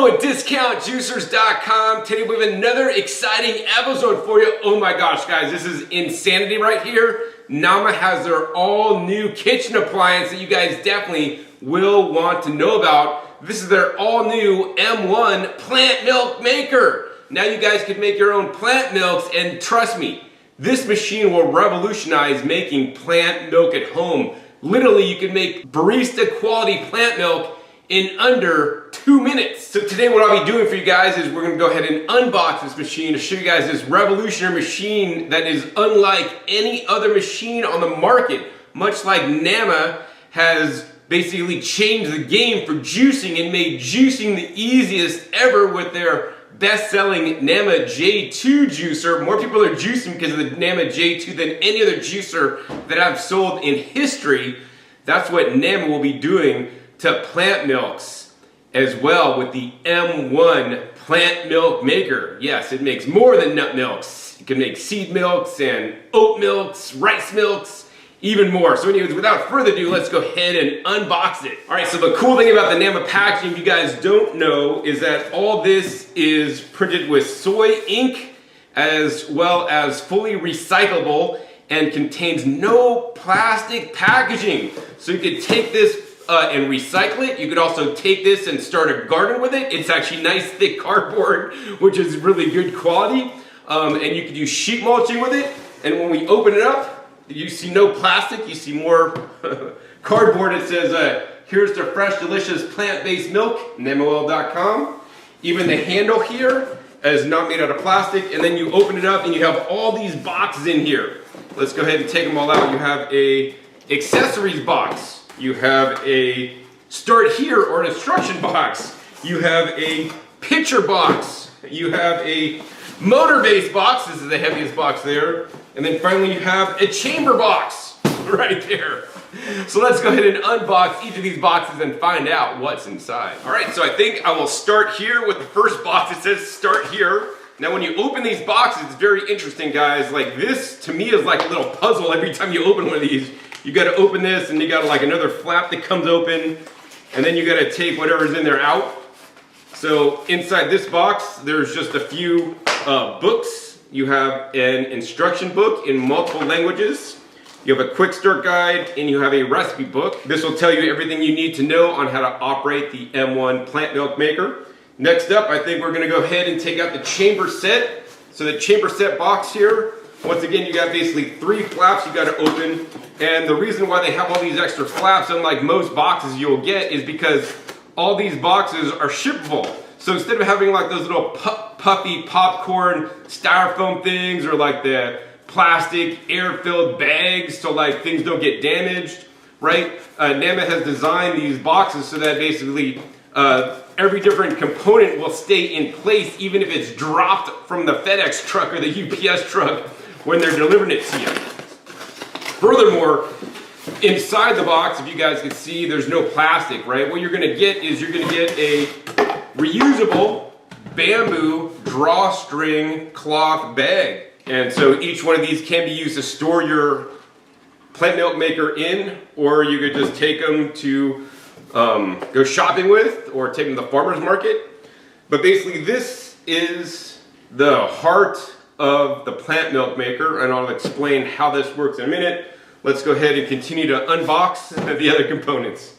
At DiscountJuicers.com. Today we have another exciting episode for you. Oh my gosh, guys, this is insanity right here. Nama has their all new kitchen appliance that you guys definitely will want to know about. This is their all new M1 plant milk maker. Now you guys can make your own plant milks, and trust me, this machine will revolutionize making plant milk at home. Literally, you can make barista-quality plant milk in under 2 minutes. So today what I'll be doing for you guys is we're gonna go ahead and unbox this machine to show you guys this revolutionary machine that is unlike any other machine on the market. Much like Nama has basically changed the game for juicing and made juicing the easiest ever with their best-selling Nama J2 juicer. More people are juicing because of the Nama J2 than any other juicer that I've sold in history. That's what Nama will be doing to plant milks as well with the M1 plant milk maker. Yes, it makes more than nut milks. It can make seed milks and oat milks, rice milks, even more. So anyways, without further ado, let's go ahead and unbox it. All right, so the cool thing about the Nama packaging, if you guys don't know, is that all this is printed with soy ink as well as fully recyclable and contains no plastic packaging. So you could take this and recycle it. You could also take this and start a garden with it. It's actually nice thick cardboard, which is really good quality. And you could use sheet mulching with it. And when we open it up, you see no plastic, you see more cardboard. It says, here's the fresh, delicious plant-based milk, Namawell.com. Even the handle here is not made out of plastic. And then you open it up and you have all these boxes in here. Let's go ahead and take them all out. You have a accessories box. You have a start here or an instruction box. You have a pitcher box. You have a motor base box. This is the heaviest box there. And then finally you have a chamber box right there. So let's go ahead and unbox each of these boxes and find out what's inside. All right, so I think I will start here with the first box. It says start here. Now when you open these boxes, it's very interesting, guys. Like this, to me, is like a little puzzle every time you open one of these. You gotta open this and you got like another flap that comes open, and then you gotta take whatever's in there out. So inside this box, there's just a few books. You have an instruction book in multiple languages. You have a quick start guide and you have a recipe book. This will tell you everything you need to know on how to operate the M1 plant milk maker. Next up, I think we're gonna go ahead and take out the chamber set. So the chamber set box here, once again, you got basically 3 flaps you gotta open. And the reason why they have all these extra flaps, unlike most boxes you'll get, is because all these boxes are shippable. So instead of having like those little puffy popcorn styrofoam things, or like the plastic air-filled bags so like things don't get damaged, right? Nama has designed these boxes so that basically every different component will stay in place even if it's dropped from the FedEx truck or the UPS truck when they're delivering it to you. Furthermore, inside the box, if you guys can see, there's no plastic, right? What you're gonna get is you're gonna get a reusable bamboo drawstring cloth bag. And so each one of these can be used to store your plant milk maker in, or you could just take them to go shopping with, or take them to the farmer's market. But basically this is the heart of the plant milk maker, and I'll explain how this works in a minute. Let's go ahead and continue to unbox the other components.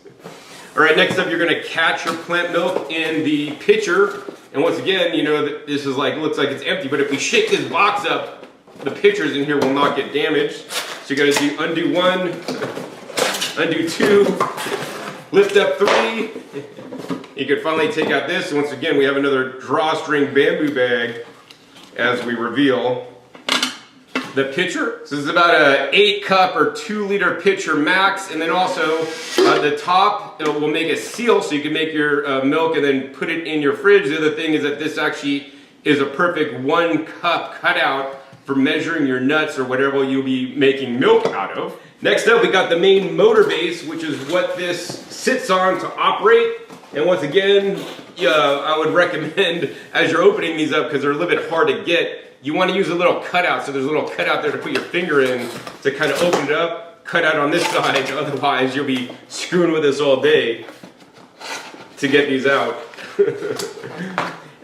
All right, next up you're gonna catch your plant milk in the pitcher. And once again, you know that this is like, looks like it's empty, but if we shake this box up, the pitchers in here will not get damaged. So you gotta do undo 1, undo 2, lift up 3. You can finally take out this. And once again, we have another drawstring bamboo bag as we reveal the pitcher. So this is about a 8-cup or 2-liter pitcher max. And then also the top, it will make a seal so you can make your milk and then put it in your fridge. The other thing is that this actually is a perfect 1-cup cutout for measuring your nuts or whatever you'll be making milk out of. Next up, we got the main motor base, which is what this sits on to operate. And once again, I would recommend, as you're opening these up, because they're a little bit hard to get, you want to use a little cutout. So there's a little cutout there to put your finger in to kind of open it up, cut out on this side. Otherwise, you'll be screwing with this all day to get these out.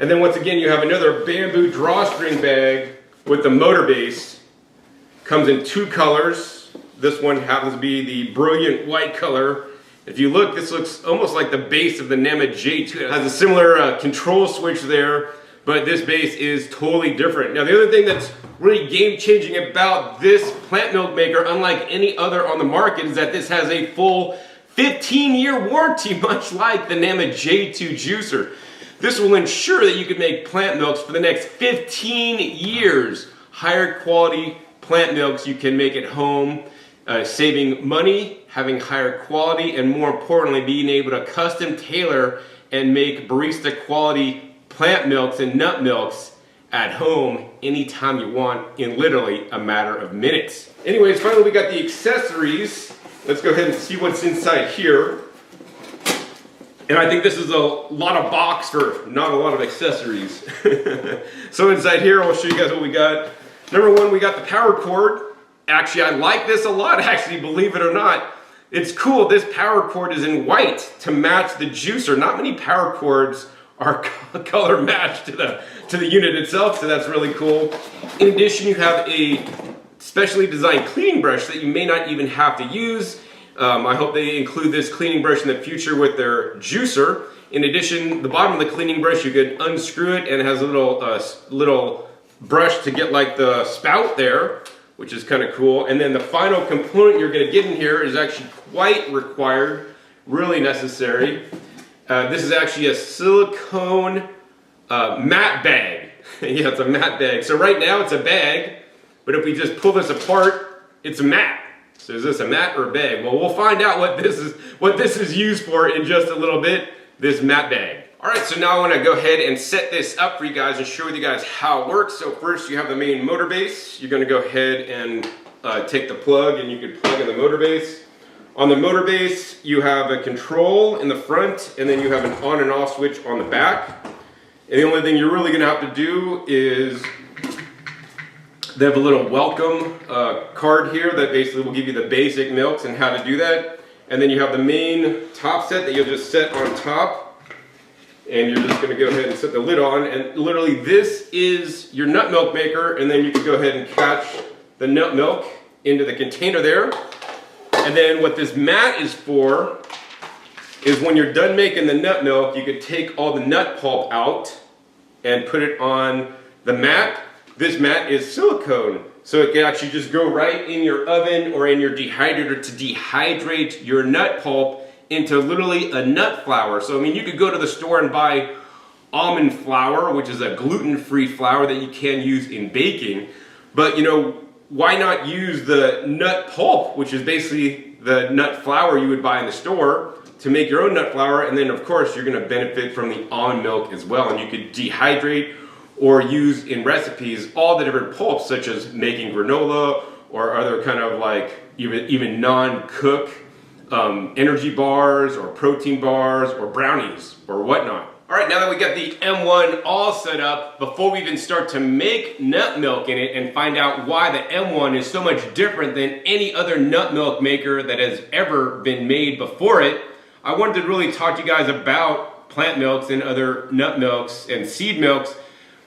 And then once again, you have another bamboo drawstring bag with the motor base. Comes in 2 colors. This one happens to be the brilliant white color. If you look, this looks almost like the base of the Namawell J2. It has a similar control switch there, but this base is totally different. Now, the other thing that's really game-changing about this plant milk maker, unlike any other on the market, is that this has a full 15-year warranty, much like the Namawell J2 juicer. This will ensure that you can make plant milks for the next 15 years. Higher quality plant milks you can make at home, saving money, having higher quality, and more importantly, being able to custom tailor and make Barista-Quality plant milks and nut milks at home anytime you want in literally a matter of minutes. Anyways, finally we got the accessories. Let's go ahead and see what's inside here. And I think this is a lot of box for not a lot of accessories. So inside here, I'll show you guys what we got. Number one, we got the power cord. Actually, I like this a lot, actually, believe it or not. It's cool, this power cord is in white to match the juicer. Not many power cords are color matched to the unit itself, so that's really cool. In addition, you have a specially designed cleaning brush that you may not even have to use. I hope they include this cleaning brush in the future with their juicer. In addition, the bottom of the cleaning brush, you could unscrew it and it has a little brush to get like the spout there, which is kind of cool. And then the final component you're gonna get in here is actually quite required, really necessary. This is actually a silicone mat bag. Yeah, it's a mat bag. So right now it's a bag, but if we just pull this apart, it's a mat. So is this a mat or a bag? Well, we'll find out what this is used for in just a little bit, this mat bag. All right, so now I want to go ahead and set this up for you guys and show you guys how it works. So first you have the main motor base. You're going to go ahead and take the plug and you can plug in the motor base. On the motor base, you have a control in the front and then you have an on and off switch on the back. And the only thing you're really going to have to do is they have a little welcome card here that basically will give you the basic milks and how to do that. And then you have the main top set that you'll just set on top. And you're just going to go ahead and set the lid on. And literally this is your nut milk maker. And then you can go ahead and catch the nut milk into the container there. And then what this mat is for is when you're done making the nut milk, you could take all the nut pulp out and put it on the mat. This mat is silicone, so it can actually just go right in your oven or in your dehydrator to dehydrate your nut pulp into literally a nut flour. So I mean, you could go to the store and buy almond flour, which is a gluten-free flour that you can use in baking. But you know, why not use the nut pulp, which is basically the nut flour you would buy in the store, to make your own nut flour? And then of course you're going to benefit from the almond milk as well. And you could dehydrate or use in recipes all the different pulps, such as making granola or other kind of like even non-cook energy bars or protein bars or brownies or whatnot. All right, now that we got the M1 all set up, before we even start to make nut milk in it and find out why the M1 is so much different than any other nut milk maker that has ever been made before it, I wanted to really talk to you guys about plant milks and other nut milks and seed milks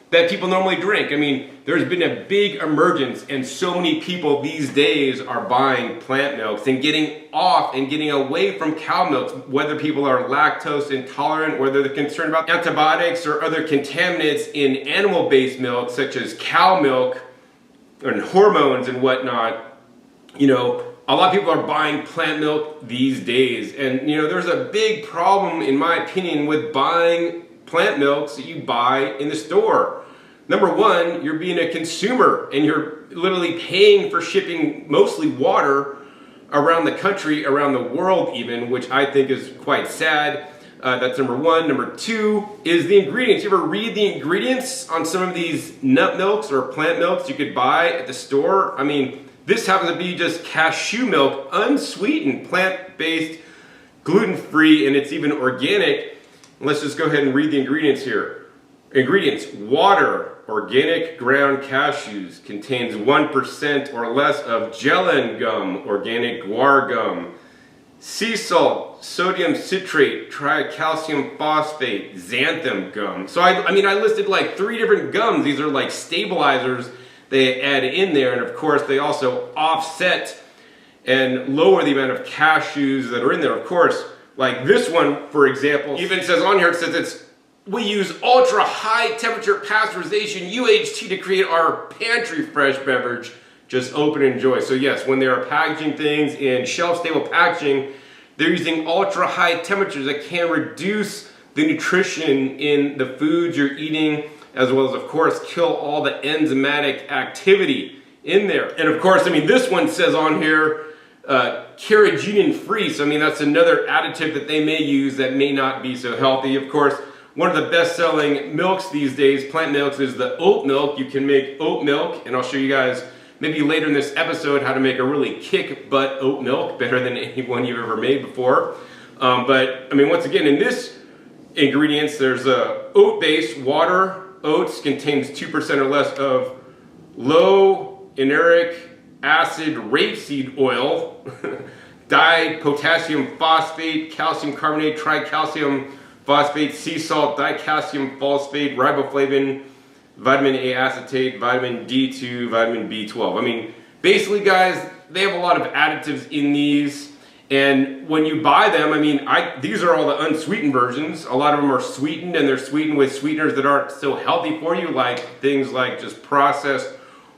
that people normally drink. I mean, there's been a big emergence and so many people these days are buying plant milks and getting off and getting away from cow milks, whether people are lactose intolerant, whether they're concerned about antibiotics or other contaminants in animal-based milk, such as cow milk and hormones and whatnot. You know, a lot of people are buying plant milk these days. And you know, there's a big problem, in my opinion, with buying plant milks that you buy in the store. Number one, you're being a consumer and you're literally paying for shipping mostly water around the country, around the world even, which I think is quite sad. That's number one. Number two is the ingredients. You ever read the ingredients on some of these nut milks or plant milks you could buy at the store? I mean, this happens to be just cashew milk, unsweetened, plant-based, gluten-free, and it's even organic. Let's just go ahead and read the ingredients here. Ingredients: water, organic ground cashews, contains 1% or less of gellan gum, organic guar gum. Sea salt, sodium citrate, tricalcium phosphate, xanthan gum. So I listed like 3 different gums. These are like stabilizers they add in there, and of course they also offset and lower the amount of cashews that are in there. Of course, like this one, for example, even says on here, it says we use ultra high temperature pasteurization, UHT, to create our pantry fresh beverage. Just open and enjoy. So yes, when they are packaging things in shelf-stable packaging, they're using ultra-high temperatures that can reduce the nutrition in the foods you're eating, as well as, of course, kill all the enzymatic activity in there. And of course, this one says on here, carrageenan-free. So that's another additive that they may use that may not be so healthy. Of course, one of the best-selling milks these days, plant milks, is the oat milk. You can make oat milk, and I'll show you guys maybe later in this episode how to make a really kick-butt oat milk, better than any one you've ever made before. But once again, in this ingredients, there's oat-based water. Oats contains 2% or less of low eneric acid rapeseed oil, dyed potassium phosphate, calcium carbonate, tricalcium phosphate, sea salt, dicalcium phosphate, riboflavin, vitamin A acetate, vitamin D2, vitamin B12. Basically, guys, they have a lot of additives in these, and when you buy them, these are all the unsweetened versions. A lot of them are sweetened, and they're sweetened with sweeteners that aren't so healthy for you, like things like just processed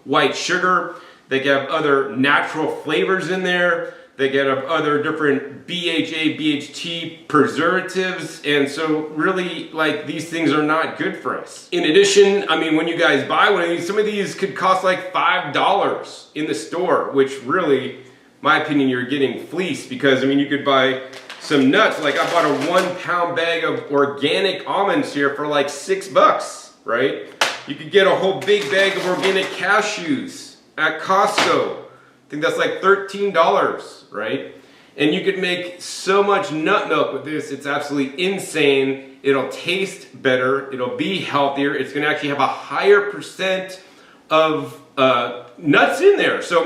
white sugar. They have other natural flavors in there. They get other different BHA, BHT preservatives, and so really, these things are not good for us. In addition, when you guys buy one of these, some of these could cost like $5 in the store, which really, my opinion, you're getting fleeced, because you could buy some nuts. Like I bought a 1 pound bag of organic almonds here for like $6, right? You could get a whole big bag of organic cashews at Costco. I think that's like $13, right? And you could make so much nut milk with this. It's absolutely insane. It'll taste better. It'll be healthier. It's going to actually have a higher percent of nuts in there. So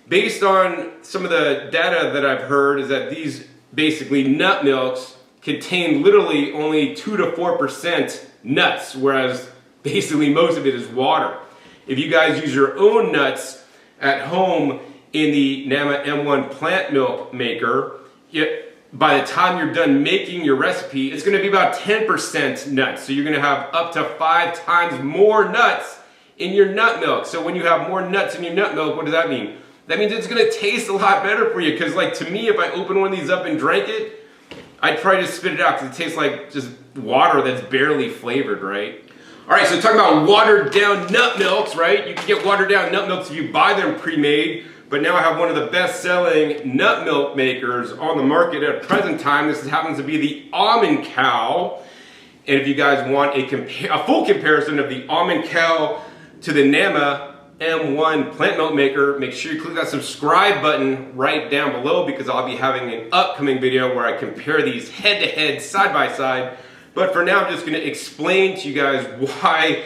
based on some of the data that I've heard, is that these basically nut milks contain literally only 2 to 4% nuts, whereas basically most of it is water. If you guys use your own nuts at home in the Nama M1 plant milk maker, by the time you're done making your recipe, it's going to be about 10% nuts. So you're going to have up to 5 times more nuts in your nut milk. So when you have more nuts in your nut milk, what does that mean? That means it's going to taste a lot better for you. Because to me, if I open one of these up and drank it, I'd probably just spit it out, because it tastes like just water that's barely flavored, right? All right, so talking about watered down nut milks, right? You can get watered down nut milks if you buy them pre-made. But now I have one of the best-selling nut milk makers on the market at present time. This happens to be the Almond Cow. And if you guys want a full comparison of the Almond Cow to the Nama M1 plant milk maker, make sure you click that subscribe button right down below, because I'll be having an upcoming video where I compare these head-to-head, side-by-side. But for now, I'm just going to explain to you guys why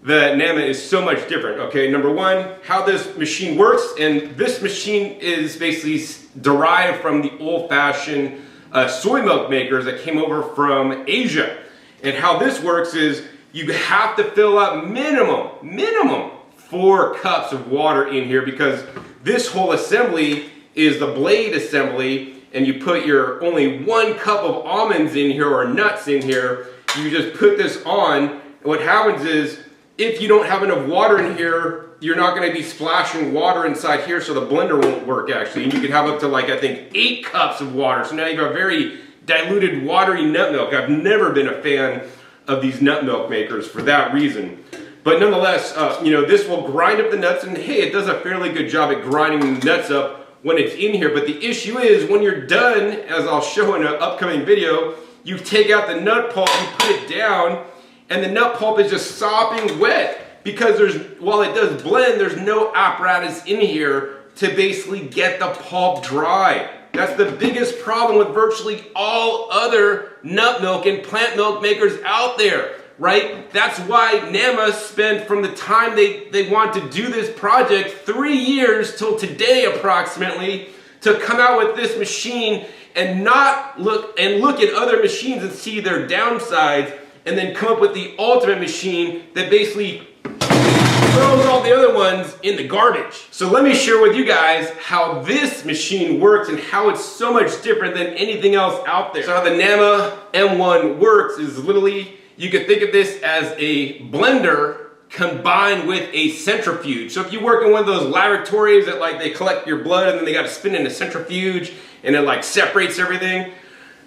the Nama is so much different. Okay, number one, how this machine works. And this machine is basically derived from the old-fashioned soy milk makers that came over from Asia. And how this works is you have to fill up minimum 4 cups of water in here, because this whole assembly is the blade assembly, and you put your only 1 cup of almonds in here or nuts in here. You just put this on, and what happens is, if you don't have enough water in here, you're not going to be splashing water inside here, so the blender won't work actually. And you could have up to I think 8 cups of water. So now you have a very diluted, watery nut milk. I've never been a fan of these nut milk makers for that reason. But nonetheless, this will grind up the nuts, and hey, it does a fairly good job at grinding the nuts up when it's in here. But the issue is, when you're done, as I'll show in an upcoming video, you take out the nut pulp, you put it down, and the nut pulp is just sopping wet, because while it does blend, there's no apparatus in here to basically get the pulp dry. That's the biggest problem with virtually all other nut milk and plant milk makers out there. right? That's why Nama spent, from the time they want to do this project, 3 years till today approximately, to come out with this machine and not look at other machines and see their downsides, and then come up with the ultimate machine that basically throws all the other ones in the garbage. So let me share with you guys how this machine works and how it's so much different than anything else out there. So how the Nama M1 works is literally, you could think of this as a blender combined with a centrifuge. So if you work in one of those laboratories that like they collect your blood and then they got to spin in a centrifuge and it like separates everything,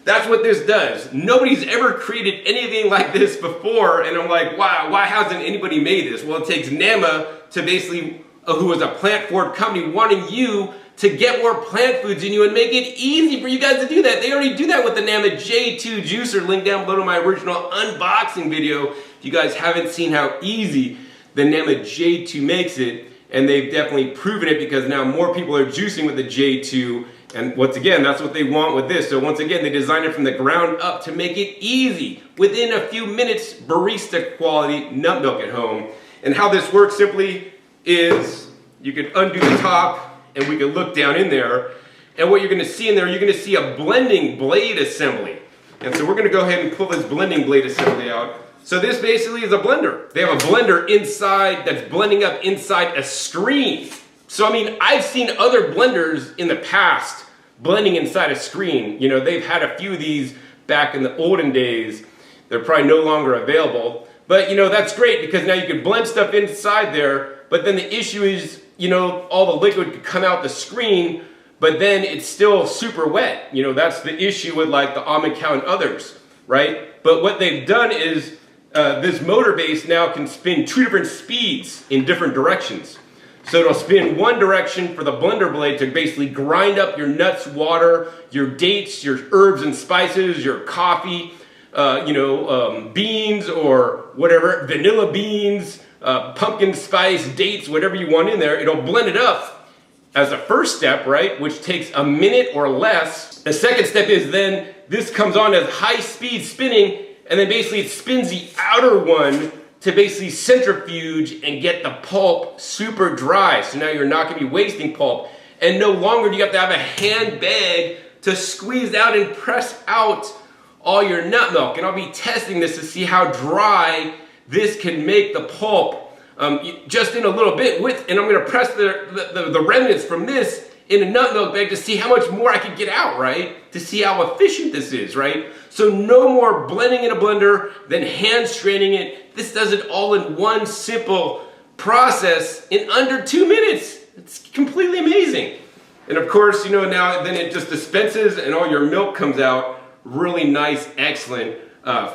that's what this does. Nobody's ever created anything like this before, and I'm like, wow, why hasn't anybody made this? Well, it takes Nama to basically, who is a plant forward company, wanting you to get more plant foods in you and make it easy for you guys to do that. They already do that with the Nama J2 juicer, link down below to my original unboxing video. If you guys haven't seen how easy the Nama J2 makes it, and they've definitely proven it because now more people are juicing with the J2. And once again, that's what they want with this. So once again, they designed it from the ground up to make it easy. Within a few minutes, barista-quality nut milk at home. And how this works simply is you can undo the top and we can look down in there. And what you're gonna see in there, you're gonna see a blending blade assembly. And so we're gonna go ahead and pull this blending blade assembly out. So this basically is a blender. They have a blender inside that's blending up inside a screen. So I mean, I've seen other blenders in the past blending inside a screen. You know, they've had a few of these back in the olden days. They're probably no longer available. But you know, that's great because now you can blend stuff inside there, but then the issue is, you know, all the liquid could come out the screen, but then it's still super wet. You know, that's the issue with like the Almond and others, right? But what they've done is this motor base now can spin 2 different speeds in different directions. So it'll spin one direction for the blender blade to basically grind up your nuts, water, your dates, your herbs and spices, your coffee, beans or whatever, vanilla beans, pumpkin spice, dates, whatever you want in there. It'll blend it up as a first step, right, which takes a minute or less. The second step is then this comes on as high speed spinning, and then basically it spins the outer one to basically centrifuge and get the pulp super dry. So now you're not gonna be wasting pulp. And no longer do you have to have a hand bag to squeeze out and press out all your nut milk. And I'll be testing this to see how dry this can make the pulp just in a little bit and I'm gonna press the remnants from this in a nut milk bag to see how much more I can get out, right? To see how efficient this is, right? So no more blending in a blender, then hand straining it. This does it all in one simple process in under 2 minutes. It's completely amazing. And of course, you know, now then it just dispenses and all your milk comes out really nice, excellent,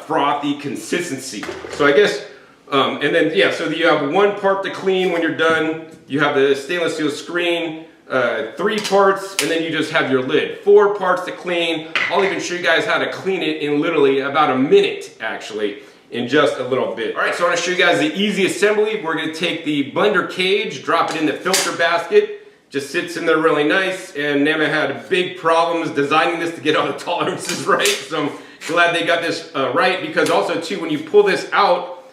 frothy consistency. So I guess, and then, yeah, so you have 1 part to clean when you're done. You have the stainless steel screen, 3 parts, and then you just have your lid. 4 parts to clean. I'll even show you guys how to clean it in literally about a minute, actually, in just a little bit. All right, so I want to show you guys the easy assembly. We're going to take the blender cage, drop it in the filter basket. Just sits in there really nice, and Nama had big problems designing this to get all the tolerances right, so I'm glad they got this right, because also too, when you pull this out,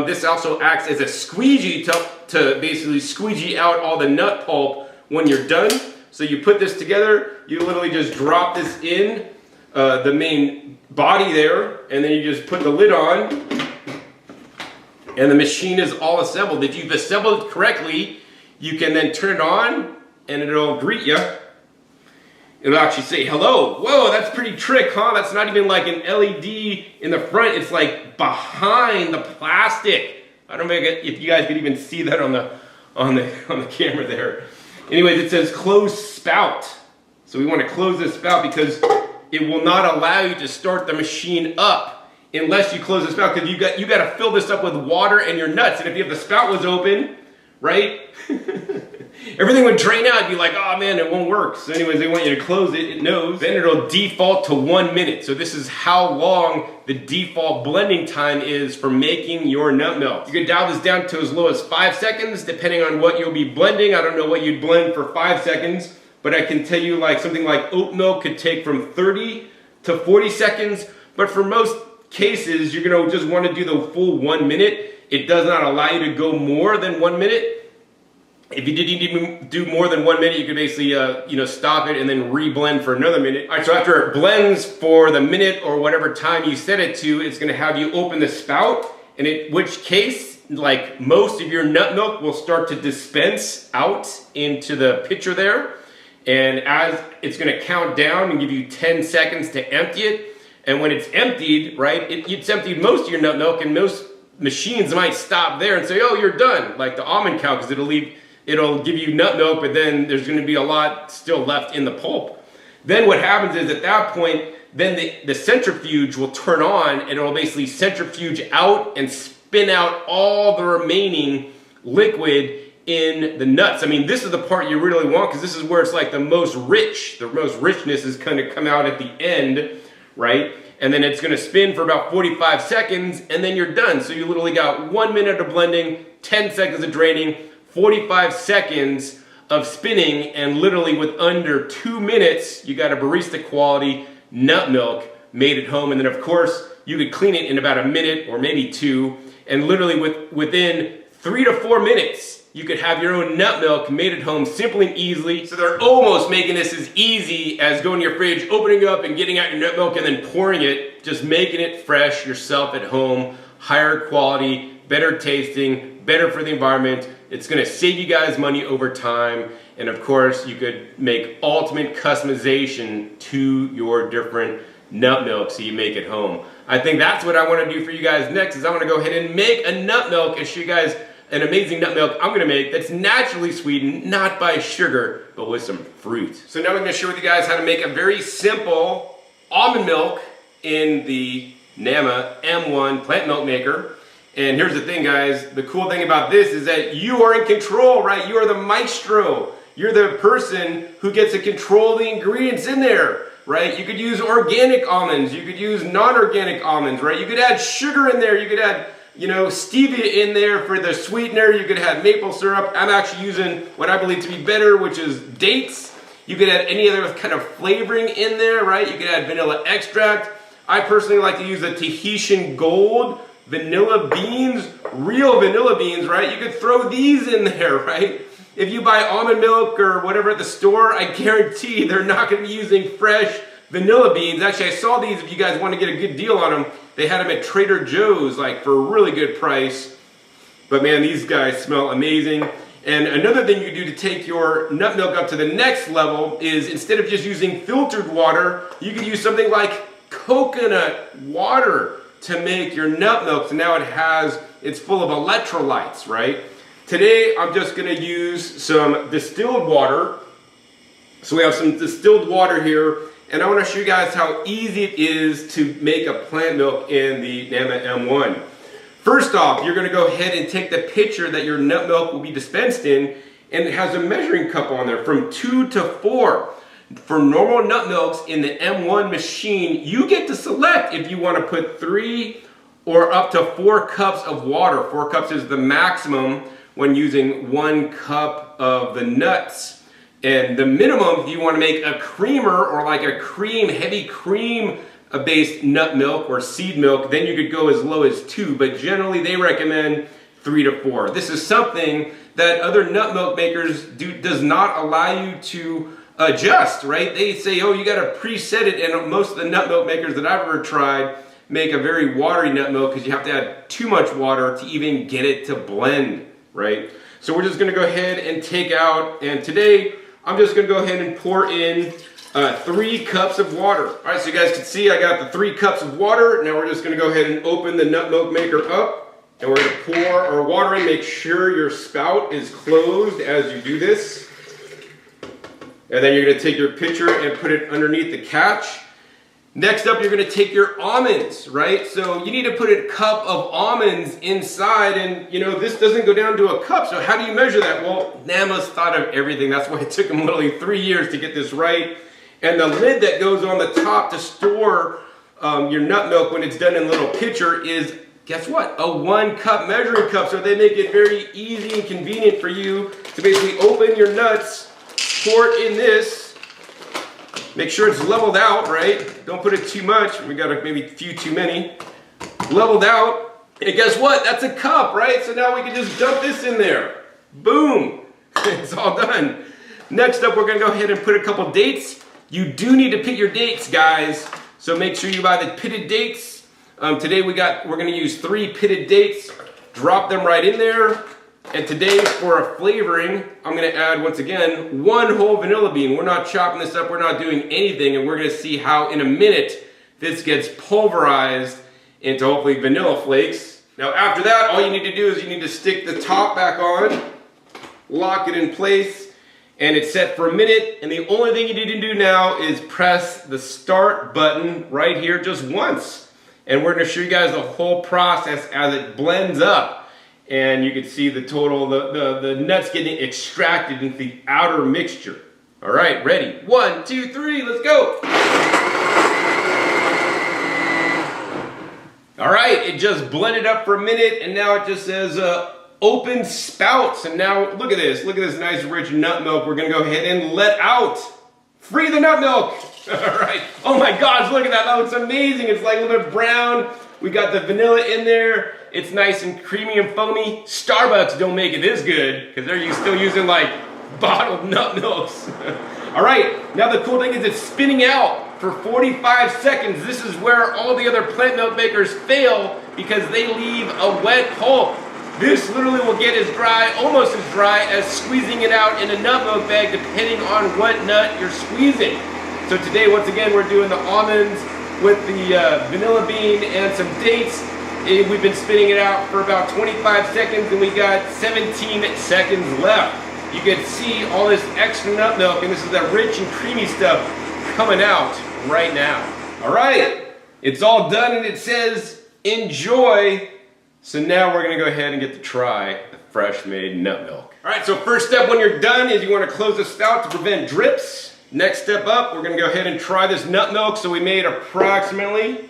this also acts as a squeegee to basically squeegee out all the nut pulp when you're done. So you put this together, you literally just drop this in the main body there, and then you just put the lid on, and the machine is all assembled. If you've assembled it correctly, you can then turn it on, and it'll greet you. It'll actually say hello. Whoa, that's pretty trick, huh? That's not even like an LED in the front. It's like behind the plastic. I don't know if you guys could even see that on the camera there. Anyways, it says close spout. So we want to close this spout because it will not allow you to start the machine up unless you close the spout, because you got to fill this up with water and your nuts. And if you have the spout was open, right? Everything would drain out. You'd be like, oh man, it won't work. So anyways, they want you to close it. It knows. Then it'll default to 1 minute. So this is how long the default blending time is for making your nut milk. You can dial this down to as low as 5 seconds, depending on what you'll be blending. I don't know what you'd blend for 5 seconds, but I can tell you like something like oat milk could take from 30 to 40 seconds. But for most cases, you're gonna just wanna do the full 1 minute. It does not allow you to go more than 1 minute. If you did need to do more than 1 minute, you could basically stop it and then re-blend for another minute. All right, so after it blends for the minute or whatever time you set it to, it's gonna have you open the spout, and in which case, like most of your nut milk will start to dispense out into the pitcher there. And as it's gonna count down and give you 10 seconds to empty it. And when it's emptied, right, it's emptied most of your nut milk, and most machines might stop there and say, oh, you're done, like the Almond cow, because it'll give you nut milk, but then there's gonna be a lot still left in the pulp. Then what happens is at that point, then the centrifuge will turn on, and it'll basically centrifuge out and spin out all the remaining liquid in the nuts. I mean, this is the part you really want, because this is where it's like the most richness is gonna come out at the end, right? And then it's gonna spin for about 45 seconds, and then you're done. So you literally got 1 minute of blending, 10 seconds of draining, 45 seconds of spinning, and literally with under 2 minutes, you got a Barista-Quality nut milk made at home. And then of course, you could clean it in about a minute or maybe 2, and literally within 3 to 4 minutes, you could have your own nut milk made at home simply and easily. So they're almost making this as easy as going to your fridge, opening up and getting out your nut milk and then pouring it, just making it fresh yourself at home, higher quality, better tasting, better for the environment. It's gonna save you guys money over time. And of course, you could make ultimate customization to your different nut milk so you make it home. I think that's what I wanna do for you guys next, is I wanna go ahead and make a nut milk and show you guys an amazing nut milk I'm gonna make that's naturally sweetened, not by sugar, but with some fruit. So now I'm gonna share with you guys how to make a very simple almond milk in the Nama M1 plant milk maker. And here's the thing, guys, the cool thing about this is that you are in control, right? You are the maestro. You're the person who gets to control the ingredients in there, right? You could use organic almonds, you could use non-organic almonds, right? You could add sugar in there, you could add, stevia in there for the sweetener, you could have maple syrup. I'm actually using what I believe to be better, which is dates. You could add any other kind of flavoring in there, right? You could add vanilla extract. I personally like to use a Tahitian Gold vanilla beans, real vanilla beans, right? You could throw these in there, right? If you buy almond milk or whatever at the store, I guarantee they're not gonna be using fresh vanilla beans. Actually, I saw these, if you guys want to get a good deal on them, they had them at Trader Joe's, like for a really good price. But man, these guys smell amazing. And another thing you do to take your nut milk up to the next level is, instead of just using filtered water, you could use something like coconut water to make your nut milk. So now it's full of electrolytes, right? Today, I'm just gonna use some distilled water. So we have some distilled water here, and I wanna show you guys how easy it is to make a plant milk in the Nama M1. First off, you're gonna go ahead and take the pitcher that your nut milk will be dispensed in, and it has a measuring cup on there from 2 to 4. For normal nut milks in the M1 machine, you get to select if you want to put 3 or up to 4 cups of water. 4 cups is the maximum when using 1 cup of the nuts. And the minimum, if you want to make a creamer or like a heavy cream based nut milk or seed milk, then you could go as low as 2, but generally they recommend 3 to 4. This is something that other nut milk makers does not allow you to adjust, right? They say, oh, you got to preset it, and most of the nut milk makers that I've ever tried make a very watery nut milk because you have to add too much water to even get it to blend, right? So we're just going to go ahead and take out, and today I'm just going to go ahead and pour in 3 cups of water. All right, so you guys can see I got the 3 cups of water. Now we're just going to go ahead and open the nut milk maker up, and we're going to pour our water in. Make sure your spout is closed as you do this. And then you're going to take your pitcher and put it underneath the catch. Next up, you're going to take your almonds, right? So you need to put a cup of almonds inside, and this doesn't go down to a cup. So how do you measure that? Well, Nama's thought of everything. That's why it took them literally 3 years to get this right. And the lid that goes on the top to store your nut milk when it's done in a little pitcher is, guess what? A 1 cup measuring cup. So they make it very easy and convenient for you to basically open your nuts, pour it in this, make sure it's leveled out, right? Don't put it too much. We got maybe a few too many. leveled out. And guess what? That's a cup, right? So now we can just dump this in there. Boom. It's all done. Next up, we're gonna go ahead and put a couple dates. You do need to pit your dates, guys. So make sure you buy the pitted dates. Today we're gonna use 3 pitted dates. Drop them right in there. And today for a flavoring, I'm gonna add, once again, 1 whole vanilla bean. We're not chopping this up, we're not doing anything, and we're gonna see how in a minute this gets pulverized into hopefully vanilla flakes. Now after that, all you need to do is you need to stick the top back on, lock it in place, and it's set for a minute. And the only thing you need to do now is press the start button right here just once. And we're gonna show you guys the whole process as it blends up. And you can see the total, the nuts getting extracted into the outer mixture. All right, ready? 1, 2, 3, let's go. All right, it just blended up for a minute, and now it just says open spouts. And now look at this nice rich nut milk. We're gonna go ahead and let out. Free the nut milk. All right, oh my gosh, look at that, that looks amazing. It's like a little bit brown. We got the vanilla in there. It's nice and creamy and foamy. Starbucks don't make it this good because they're still using like bottled nut milks. All right, now the cool thing is it's spinning out for 45 seconds. This is where all the other plant milk makers fail because they leave a wet pulp. This literally will get as dry, almost as dry as squeezing it out in a nut milk bag depending on what nut you're squeezing. So today, once again, we're doing the almonds with the vanilla bean and some dates. We've been spinning it out for about 25 seconds and we got 17 seconds left. You can see all this extra nut milk, and this is that rich and creamy stuff coming out right now. All right, it's all done and it says enjoy. So now we're gonna go ahead and get to try the fresh made nut milk. All right, so first step when you're done is you wanna close the spout to prevent drips. Next step up, we're gonna go ahead and try this nut milk. So we made approximately,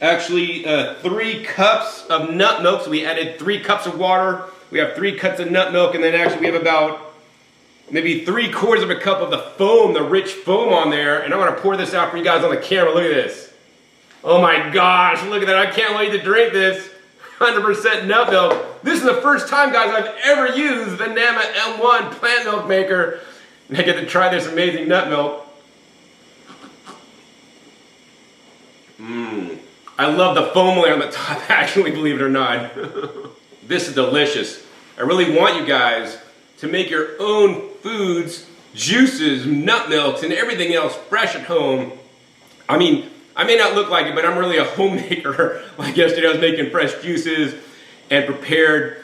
3 cups of nut milk. So we added 3 cups of water. We have 3 cups of nut milk, and then actually we have about maybe 3/4 of a cup of the foam, the rich foam on there. And I'm gonna pour this out for you guys on the camera. Look at this. Oh my gosh, look at that. I can't wait to drink this. 100% nut milk. This is the first time, guys, I've ever used the Namawell M1 plant milk maker. And I get to try this amazing nut milk. I love the foam layer on the top, actually, believe it or not. This is delicious. I really want you guys to make your own foods, juices, nut milks, and everything else fresh at home. I mean, I may not look like it, but I'm really a homemaker. Like yesterday, I was making fresh juices and prepared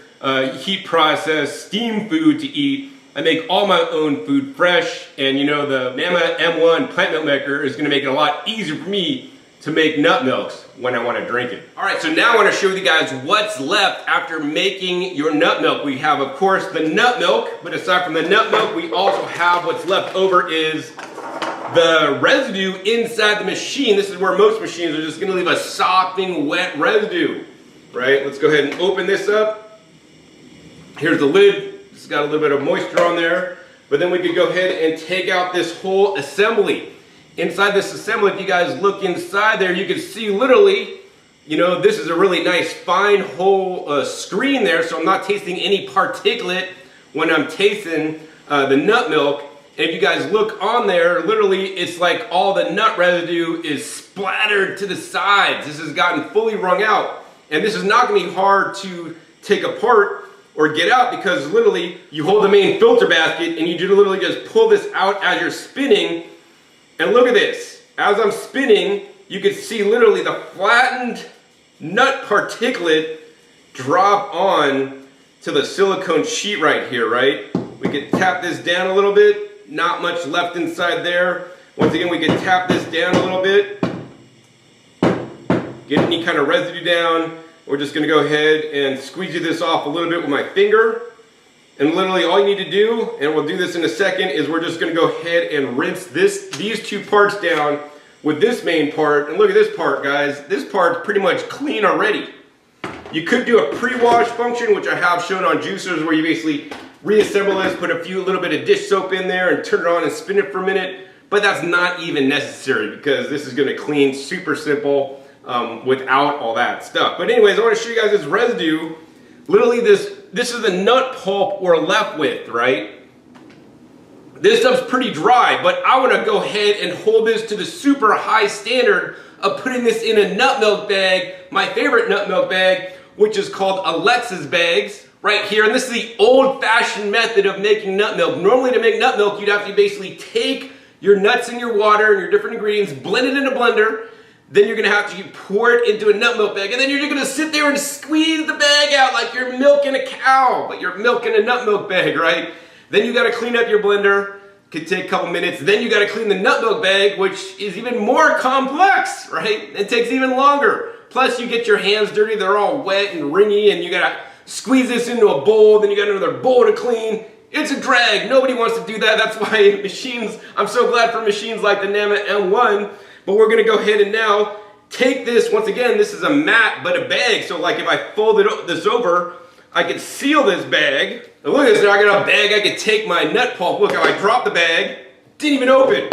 heat processed steam food to eat. I make all my own food fresh, and you know, the Namawell M1 plant milk maker is gonna make it a lot easier for me to make nut milks when I want to drink it. All right, so now I want to show you guys what's left after making your nut milk. We have, of course, the nut milk, but aside from the nut milk, we also have what's left over is the residue inside the machine. This is where most machines are just going to leave a sopping, wet residue, right? Let's go ahead and open this up. Here's the lid. It's got a little bit of moisture on there, but then we could go ahead and take out this whole assembly. Inside this assembly, if you guys look inside there, you can see literally, you know, this is a really nice fine whole screen there, so I'm not tasting any particulate when I'm tasting the nut milk. And if you guys look on there, literally it's like all the nut residue is splattered to the sides. This has gotten fully wrung out. And this is not gonna be hard to take apart or get out because literally you hold the main filter basket and you literally just pull this out as you're spinning. And look at this, as I'm spinning, you can see literally the flattened nut particulate drop on to the silicone sheet right here, right? We could tap this down a little bit, not much left inside there. Once again, we can tap this down a little bit, get any kind of residue down. We're just gonna go ahead and squeegee this off a little bit with my finger. And literally all you need to do, and we'll do this in a second, is we're just gonna go ahead and rinse these 2 parts down with this main part. And look at this part, guys. This part's pretty much clean already. You could do a pre-wash function, which I have shown on juicers, where you basically reassemble this, put a little bit of dish soap in there and turn it on and spin it for a minute. But that's not even necessary because this is gonna clean super simple. without all that stuff. But anyways, I want to show you guys this residue. Literally this is the nut pulp we're left with, right? This stuff's pretty dry, but I want to go ahead and hold this to the super high standard of putting this in a nut milk bag, my favorite nut milk bag, which is called Alexa's bags right here. And this is the old-fashioned method of making nut milk. Normally to make nut milk, you'd have to basically take your nuts and your water and your different ingredients, blend it in a blender, then you're gonna have to pour it into a nut milk bag, and then you're just gonna sit there and squeeze the bag out like you're milking a cow, but you're milking a nut milk bag, right? Then you gotta clean up your blender, could take a couple minutes, then you gotta clean the nut milk bag, which is even more complex, right? It takes even longer. Plus you get your hands dirty, they're all wet and wringy, and you gotta squeeze this into a bowl, then you got another bowl to clean. It's a drag, nobody wants to do that. That's why machines, I'm so glad for machines like the Namawell M1, but we're gonna go ahead and now take this, once again, this is a mat, but a bag, so like if I folded this over, I could seal this bag. And look at this, now I got a bag, I could take my nut pulp. Look how I dropped the bag, didn't even open.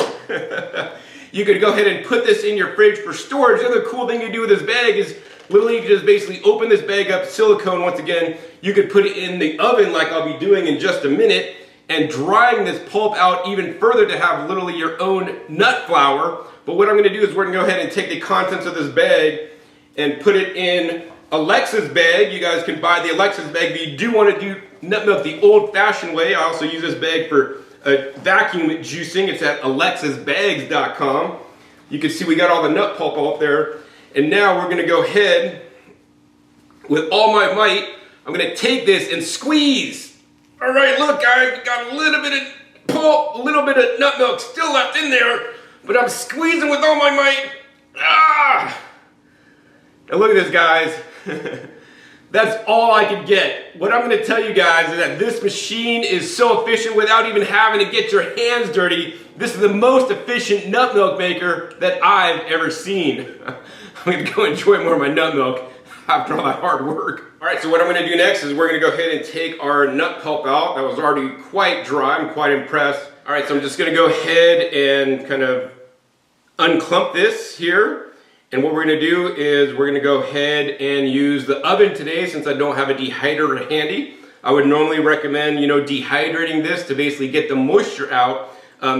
You could go ahead and put this in your fridge for storage. The other cool thing you do with this bag is literally you can just basically open this bag up, silicone once again. You could put it in the oven like I'll be doing in just a minute and drying this pulp out even further to have literally your own nut flour. But what I'm gonna do is we're gonna go ahead and take the contents of this bag and put it in Alexa's bag. You guys can buy the Alexa's bag, but you do want to do nut milk the old-fashioned way. I also use this bag for vacuum juicing. It's at alexasbags.com. You can see we got all the nut pulp out there. And now we're gonna go ahead with all my might. I'm gonna take this and squeeze. All right, look, I got a little bit of pulp, a little bit of nut milk still left in there, but I'm squeezing with all my might. Ah! Now look at this, guys. That's all I could get. What I'm gonna tell you guys is that this machine is so efficient without even having to get your hands dirty. This is the most efficient nut milk maker that I've ever seen. I'm gonna go enjoy more of my nut milk after all that hard work. All right, so what I'm gonna do next is we're gonna go ahead and take our nut pulp out. That was already quite dry, I'm quite impressed. All right, so I'm just gonna go ahead and kind of unclump this here. And what we're gonna do is we're gonna go ahead and use the oven today since I don't have a dehydrator handy. I would normally recommend, dehydrating this to basically get the moisture out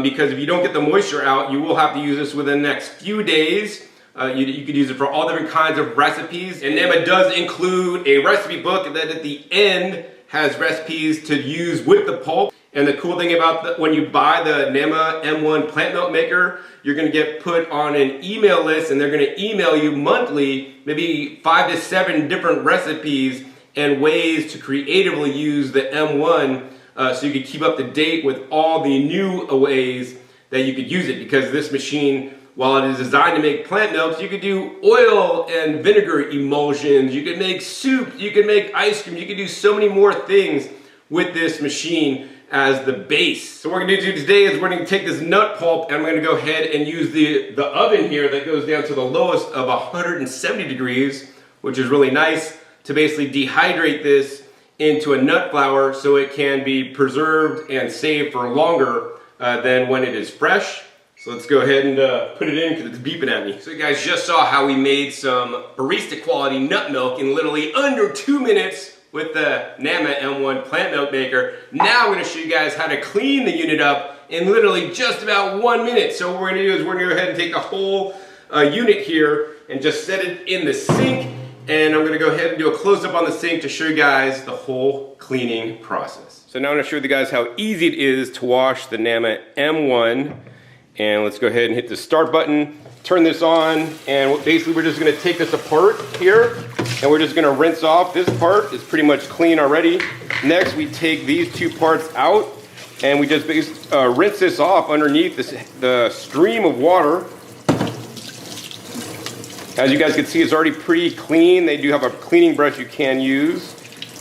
because if you don't get the moisture out, you will have to use this within the next few days. You could use it for all different kinds of recipes. And Nama does include a recipe book that at the end has recipes to use with the pulp. And the cool thing about when you buy the Nama M1 plant milk maker, you're gonna get put on an email list and they're gonna email you monthly, maybe 5 to 7 different recipes and ways to creatively use the M1 so you can keep up to date with all the new ways that you could use it. Because this machine, while it is designed to make plant milks, you could do oil and vinegar emulsions, you could make soup, you could make ice cream, you could do so many more things with this machine as the base. So what we're gonna do today is we're gonna take this nut pulp and I'm gonna go ahead and use the oven here that goes down to the lowest of 170 degrees, which is really nice, to basically dehydrate this into a nut flour so it can be preserved and saved for longer than when it is fresh. So let's go ahead and put it in because it's beeping at me. So you guys just saw how we made some Barista-Quality nut milk in literally under 2 minutes with the Nama M1 plant milk maker. Now I'm gonna show you guys how to clean the unit up in literally just about 1 minute. So what we're gonna do is we're gonna go ahead and take the whole unit here and just set it in the sink. And I'm gonna go ahead and do a close-up on the sink to show you guys the whole cleaning process. So now I'm gonna show you guys how easy it is to wash the Nama M1. And let's go ahead and hit the start button, turn this on, and basically we're just gonna take this apart here, and we're just gonna rinse off. This part is pretty much clean already. Next, we take these 2 parts out, and we just rinse this off underneath the stream of water. As you guys can see, it's already pretty clean. They do have a cleaning brush you can use,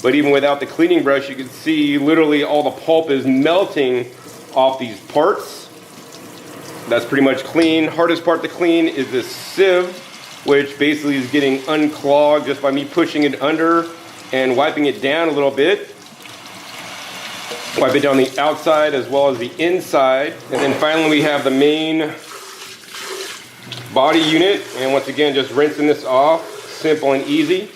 but even without the cleaning brush, you can see literally all the pulp is melting off these parts. That's pretty much clean. Hardest part to clean is this sieve, which basically is getting unclogged just by me pushing it under and wiping it down a little bit. Wipe it down the outside as well as the inside. And then finally we have the main body unit, and once again, just rinsing this off, simple and easy.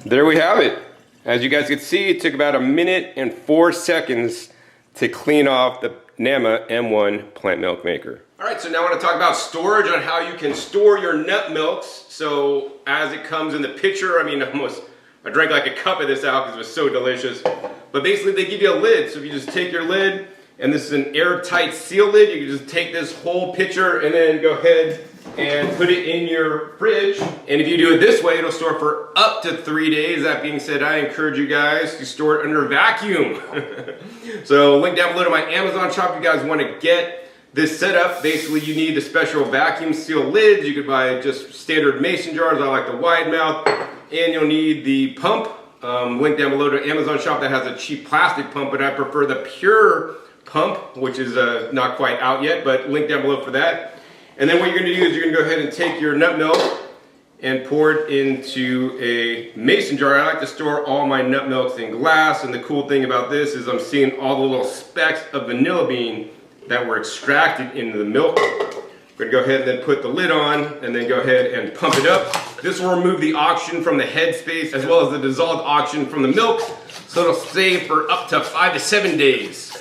There we have it. As you guys can see, it took about 1 minute and 4 seconds to clean off the Nama M1 plant milk maker. All right, so now I want to talk about storage, on how you can store your nut milks. So as it comes in the pitcher, I mean, I drank like a cup of this out because it was so delicious. But basically they give you a lid. So if you just take your lid, and this is an airtight seal lid, you can just take this whole pitcher and then go ahead and put it in your fridge. And if you do it this way, it'll store for up to 3 days. That being said, I encourage you guys to store it under vacuum. So link down below to my Amazon shop if you guys want to get this setup. Basically, you need the special vacuum seal lids. You could buy just standard mason jars. I like the wide mouth. And you'll need the pump. Link down below to Amazon shop that has a cheap plastic pump, but I prefer the pure pump, which is not quite out yet, but link down below for that. And then what you're going to do is you're going to go ahead and take your nut milk and pour it into a mason jar. I like to store all my nut milks in glass, and the cool thing about this is I'm seeing all the little specks of vanilla bean that were extracted into the milk. We're going to go ahead and then put the lid on and then go ahead and pump it up. This will remove the oxygen from the head space as well as the dissolved oxygen from the milk, so it'll stay for up to 5 to 7 days.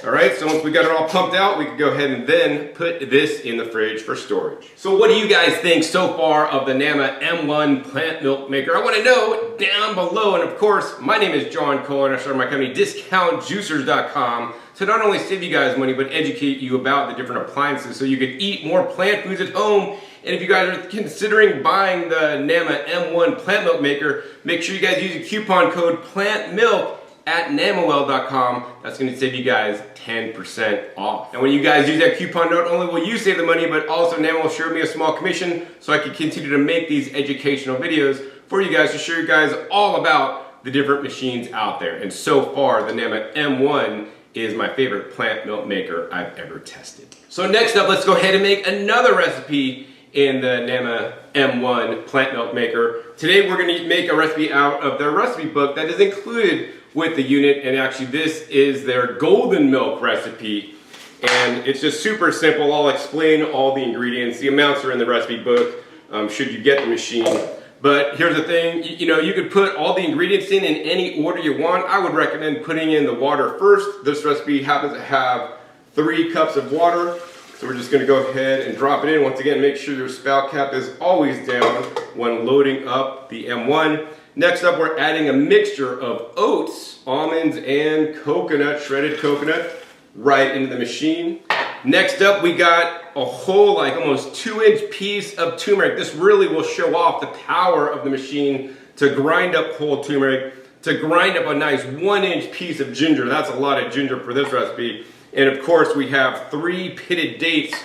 All right, so once we got it all pumped out, we can go ahead and then put this in the fridge for storage. So what do you guys think so far of the Nama M1 plant milk maker? I want to know down below. And of course, my name is John Cole, and I started my company DiscountJuicers.com to not only save you guys money, but educate you about the different appliances so you can eat more plant foods at home. And if you guys are considering buying the Nama M1 plant milk maker, make sure you guys use the coupon code PLANTMILK at Namawell.com. That's going to save you guys 10% off. And when you guys use that coupon, not only will you save the money, but also Namawell showed me a small commission so I can continue to make these educational videos for you guys to show you guys all about the different machines out there. And so far, the Nama M1 is my favorite plant milk maker I've ever tested. So next up, let's go ahead and make another recipe in the Nama M1 plant milk maker. Today we're going to make a recipe out of their recipe book that is included with the unit, and actually this is their golden milk recipe, and it's just super simple. I'll explain all the ingredients. The amounts are in the recipe book should you get the machine. But here's the thing, you know, you could put all the ingredients in any order you want. I would recommend putting in the water first. This recipe happens to have 3 cups of water. So we're just going to go ahead and drop it in. Once again, make sure your spout cap is always down when loading up the M1. Next up, we're adding a mixture of oats, almonds, and coconut, shredded coconut, right into the machine. Next up, we got a whole, like almost 2-inch piece of turmeric. This really will show off the power of the machine to grind up whole turmeric, to grind up a nice 1-inch piece of ginger. That's a lot of ginger for this recipe. And of course, we have 3 pitted dates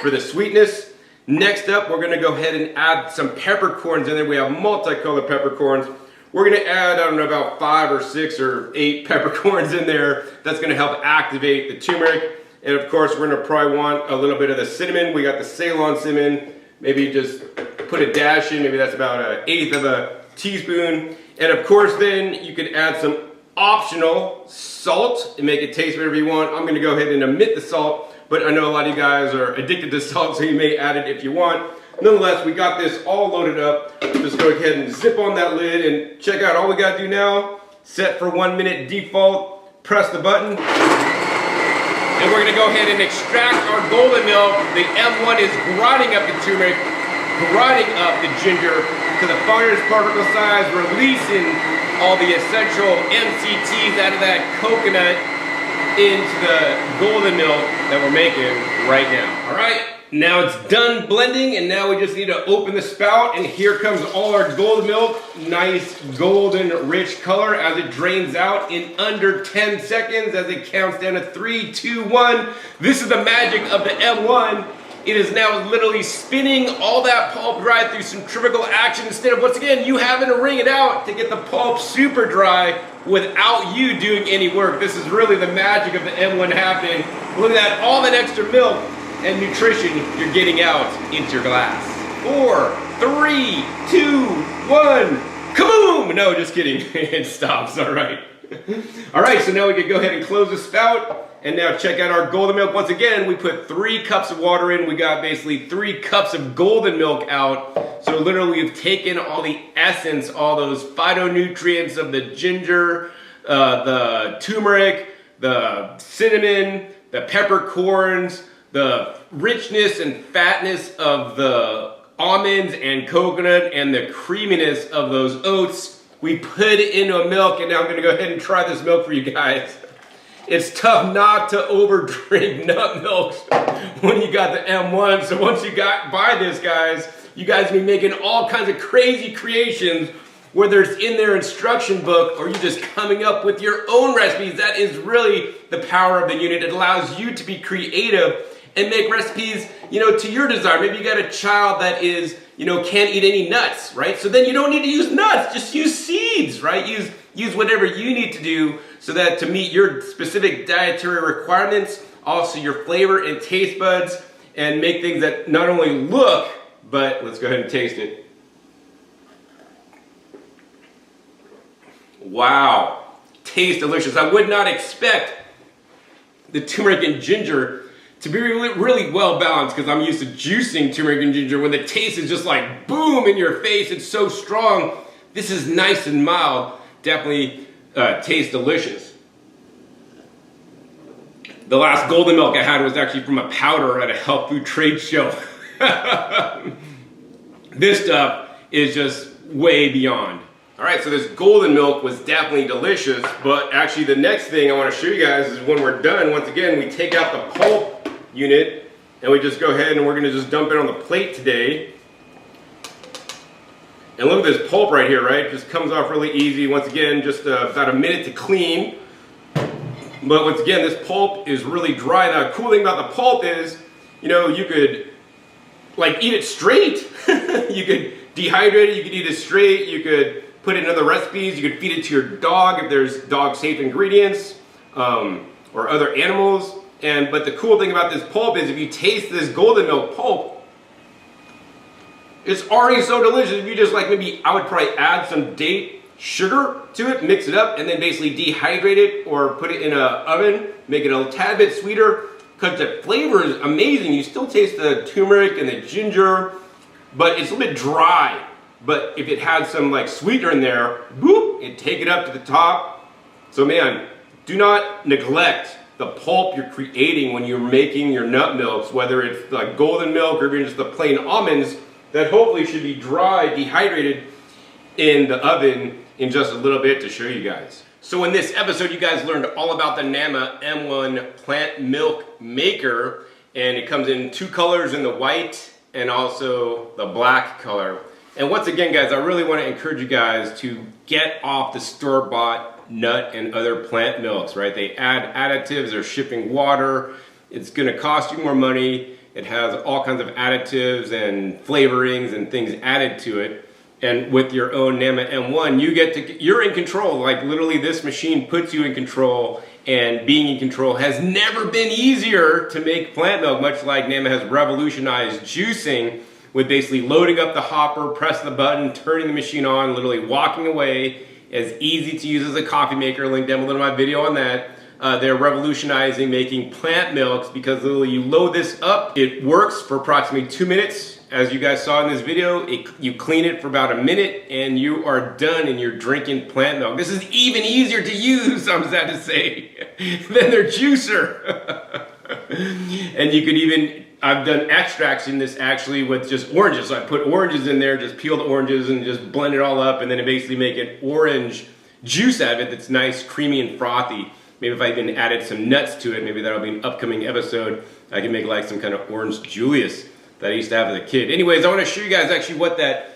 for the sweetness. Next up, we're gonna go ahead and add some peppercorns in there. We have multicolored peppercorns. We're gonna add, I don't know, about 5 or 6 or 8 peppercorns in there. That's gonna help activate the turmeric. And of course, we're gonna probably want a little bit of the cinnamon. We got the Ceylon cinnamon. Maybe just put a dash in, maybe that's about 1/8 of a teaspoon. And of course, then you could add some optional salt and make it taste whatever you want. I'm gonna go ahead and omit the salt, but I know a lot of you guys are addicted to salt, so you may add it if you want. Nonetheless, we got this all loaded up. Just go ahead and zip on that lid and check out. All we gotta do now, set for 1 minute default, press the button, and we're gonna go ahead and extract our golden milk. The M1 is grinding up the turmeric, grinding up the ginger to the finest particle size, releasing all the essential MCTs out of that coconut into the golden milk that we're making right now. All right, now it's done blending, and now we just need to open the spout, and here comes all our golden milk. Nice golden rich color as it drains out in under 10 seconds as it counts down to 3, 2, 1. This is the magic of the M1. It is now literally spinning all that pulp dry through centrifugal action instead of, once again, you having to wring it out to get the pulp super dry without you doing any work. This is really the magic of the M1 happening. Look at that, all that extra milk and nutrition you're getting out into your glass. 4, 3, 2, 1, kaboom! No, just kidding, it stops, all right. All right, so now we can go ahead and close the spout. And now check out our golden milk. Once again, we put 3 cups of water in. We got basically 3 cups of golden milk out. So literally we've taken all the essence, all those phytonutrients of the ginger, the turmeric, the cinnamon, the peppercorns, the richness and fatness of the almonds and coconut, and the creaminess of those oats. We put it into a milk, and now I'm gonna go ahead and try this milk for you guys. It's tough not to overdrink nut milks when you got the M1. So once you buy this, guys, you guys be making all kinds of crazy creations, whether it's in their instruction book or you just coming up with your own recipes. That is really the power of the unit. It allows you to be creative and make recipes, you know, to your desire. Maybe you got a child that is, you know, can't eat any nuts, right? So then you don't need to use nuts, just use seeds, right? Use whatever you need to do so that to meet your specific dietary requirements, also your flavor and taste buds, and make things that not only look, but let's go ahead and taste it. Wow, tastes delicious. I would not expect the turmeric and ginger to be really well balanced, because I'm used to juicing turmeric and ginger when the taste is just like boom in your face. It's so strong. This is nice and mild. Definitely tastes delicious. The last golden milk I had was actually from a powder at a health food trade show. This stuff is just way beyond. All right, so this golden milk was definitely delicious, but actually the next thing I want to show you guys is when we're done, once again, we take out the pulp unit and we just go ahead and we're going to just dump it on the plate today. And look at this pulp right here, right? It just comes off really easy. Once again, just about a minute to clean. But once again, this pulp is really dry. Now, the cool thing about the pulp is, you know, you could like eat it straight. You could dehydrate it, you could eat it straight, you could put it in other recipes, you could feed it to your dog if there's dog safe ingredients, or other animals. But the cool thing about this pulp is if you taste this golden milk pulp, it's already so delicious. If you just like, maybe I would probably add some date sugar to it, mix it up, and then basically dehydrate it or put it in an oven, make it a tad bit sweeter, because the flavor is amazing. You still taste the turmeric and the ginger, but it's a little bit dry. But if it had some like sweetener in there, boop, it'd take it up to the top. So man, do not neglect the pulp you're creating when you're making your nut milks, whether it's like golden milk or even just the plain almonds that hopefully should be dry, dehydrated in the oven in just a little bit to show you guys. So in this episode, you guys learned all about the Nama M1 plant milk maker, and it comes in 2 colors, in the white and also the black color. And once again, guys, I really want to encourage you guys to get off the store-bought nut and other plant milks, right? They add additives, they're shipping water, it's going to cost you more money, it has all kinds of additives and flavorings and things added to it. And with your own Nama M1, you're in control. Like literally this machine puts you in control, and being in control has never been easier to make plant milk, much like Nama has revolutionized juicing with basically loading up the hopper, press the button, turning the machine on, literally walking away, as easy to use as a coffee maker. Link down below my video on that. They're revolutionizing making plant milks, because literally you load this up, it works for approximately 2 minutes. As you guys saw in this video, you clean it for about a minute and you are done and you're drinking plant milk. This is even easier to use, I'm sad to say, than their juicer. And you could even, I've done extracts in this actually with just oranges. So I put oranges in there, just peel the oranges and just blend it all up, and then basically make an orange juice out of it that's nice, creamy, and frothy. Maybe if I even added some nuts to it, maybe that'll be an upcoming episode. I can make like some kind of orange Julius that I used to have as a kid. Anyways, I want to show you guys actually what that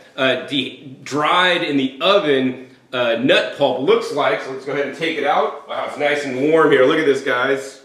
dried in the oven nut pulp looks like. So let's go ahead and take it out. Wow, it's nice and warm here. Look at this, guys.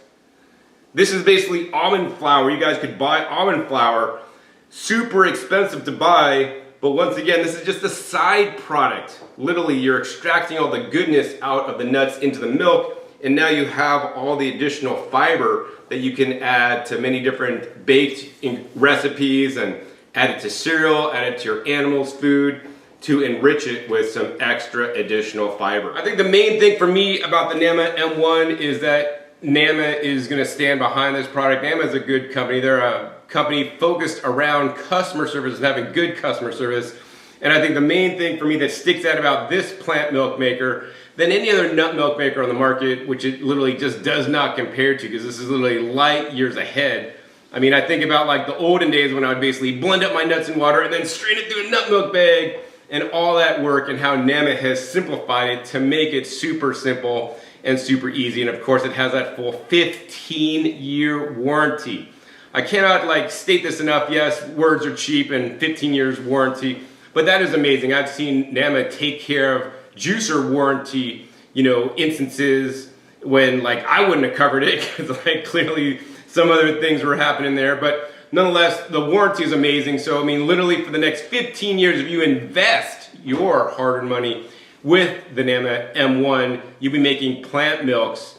This is basically almond flour. You guys could buy almond flour. Super expensive to buy, but once again, this is just a side product. Literally, you're extracting all the goodness out of the nuts into the milk, and now you have all the additional fiber that you can add to many different baked recipes, and add it to cereal, add it to your animals' food to enrich it with some extra additional fiber. I think the main thing for me about the Nama M1 is that Nama is going to stand behind this product. Nama is a good company. They're a company focused around customer service and having good customer service. And I think the main thing for me that sticks out about this plant milk maker than any other nut milk maker on the market, which it literally just does not compare to, because this is literally light years ahead. I mean, I think about like the olden days when I would basically blend up my nuts in water and then strain it through a nut milk bag and all that work, and how Nama has simplified it to make it super simple and super easy. And of course, it has that full 15-year warranty. I cannot like state this enough. Yes, words are cheap and 15 years warranty, but that is amazing. I've seen Nama take care of juicer warranty, instances when like I wouldn't have covered it because like clearly some other things were happening there. But nonetheless, the warranty is amazing. So I mean, literally for the next 15 years, if you invest your hard-earned money with the Nama M1, you'll be making plant milks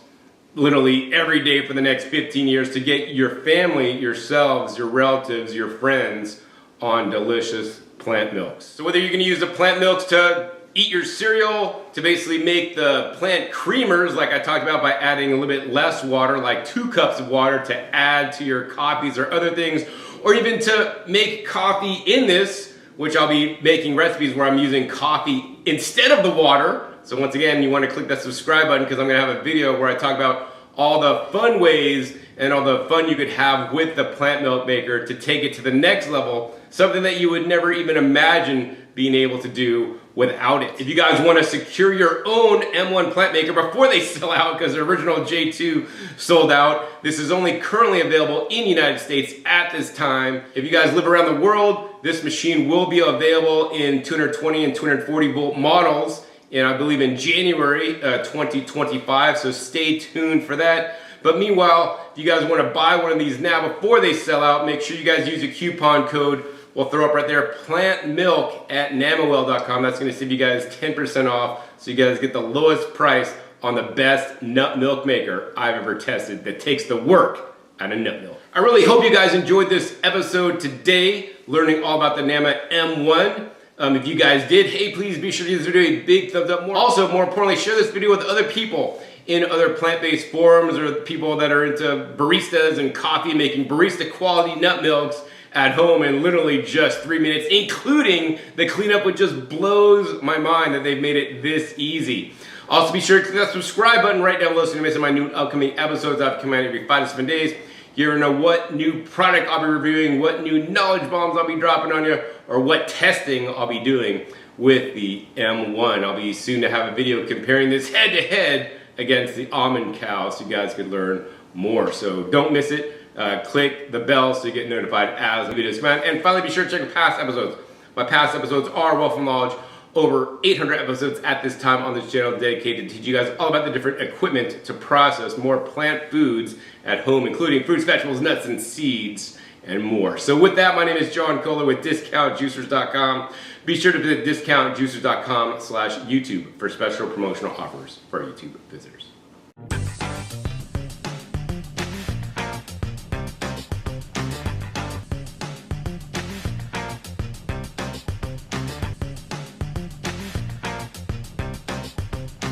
literally every day for the next 15 years to get your family, yourselves, your relatives, your friends on delicious plant milks. So whether you're going to use the plant milks to eat your cereal, to basically make the plant creamers like I talked about by adding a little bit less water, like 2 cups of water to add to your coffees or other things, or even to make coffee in this, which I'll be making recipes where I'm using coffee instead of the water. So once again, you want to click that subscribe button because I'm going to have a video where I talk about all the fun ways and all the fun you could have with the plant milk maker to take it to the next level, something that you would never even imagine being able to do without it. If you guys want to secure your own M1 plant maker before they sell out, because the original J2 sold out, this is only currently available in the United States at this time. If you guys live around the world, this machine will be available in 220 and 240 volt models, and I believe in January 2025, so stay tuned for that. But meanwhile, if you guys want to buy one of these now before they sell out, make sure you guys use a coupon code. We'll throw up right there, PLANTMILK at Namawell.com. That's going to save you guys 10% off, so you guys get the lowest price on the best nut milk maker I've ever tested that takes the work out of nut milk. I really hope you guys enjoyed this episode today, learning all about the Nama M1. If you guys did, hey, please be sure to give this video a big thumbs up. Also, more importantly, share this video with other people in other plant-based forums or people that are into baristas and coffee, making barista-quality nut milks at home in literally just 3 minutes, including the cleanup, which just blows my mind that they've made it this easy. Also, be sure to click that subscribe button right down below so you don't miss my new upcoming episodes I've come out every 5 to 7 days. You never know what new product I'll be reviewing, what new knowledge bombs I'll be dropping on you, or what testing I'll be doing with the M1. I'll be soon to have a video comparing this head-to-head against the Almond cow so you guys could learn more. So don't miss it. Click the bell so you get notified as the videos come out. And finally, be sure to check out past episodes. My past episodes are wealth of knowledge. Over 800 episodes at this time on this channel dedicated to teach you guys all about the different equipment to process more plant foods at home, including fruits, vegetables, nuts, and seeds, and more. So with that, my name is John Kohler with DiscountJuicers.com. Be sure to visit DiscountJuicers.com/YouTube for special promotional offers for our YouTube visitors.